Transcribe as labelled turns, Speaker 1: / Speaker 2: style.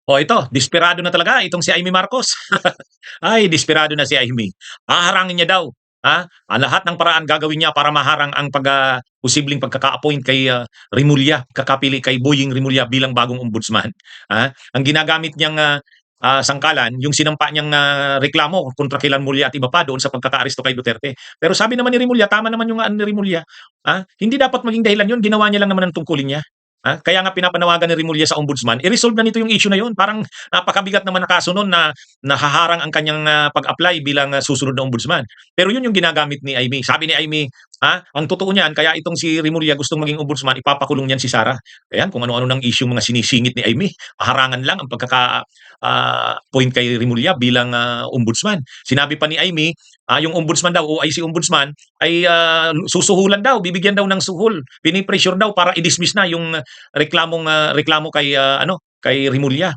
Speaker 1: O ito, desperado na talaga itong si Amy Marcos. Ay, desperado na si Amy. Haharangin niya daw, ang lahat ng paraan gagawin niya para maharang ang posibleng pagkaka-appoint kay, Remulla, kakapili kay Boying Remulla bilang bagong ombudsman. Ang ginagamit niyang, sangkalan yung sinampa niyang, reklamo kontra kay Remulla at iba pa doon sa pagkakaaresto kay Duterte. Pero sabi naman ni Remulla, tama naman yung ano ni Remulla, hindi dapat maging dahilan yun, ginawa niya lang naman ang tungkulin niya. Kaya nga pinapanawagan ni Remulla sa ombudsman, i-resolve na nito yung issue na yun. Parang napakabigat naman na kaso nun na nahaharang ang kanyang pag-apply bilang susunod na ombudsman. Pero yun yung ginagamit ni Amy. Sabi ni Amy, ang totoo niyan, kaya itong si Remulla gustong maging ombudsman, ipapakulong niyan si Sara. Ayan, kung ano-ano ng issue mga sinisingit ni Amy. Harangan lang ang point kay Remulla bilang ombudsman. Sinabi pa ni Amy, yung ombudsman daw, OIC ombudsman, ay susuhulan daw, bibigyan daw ng suhol. Pinipressure daw para i-dismiss na yung reklamo kay Remulla.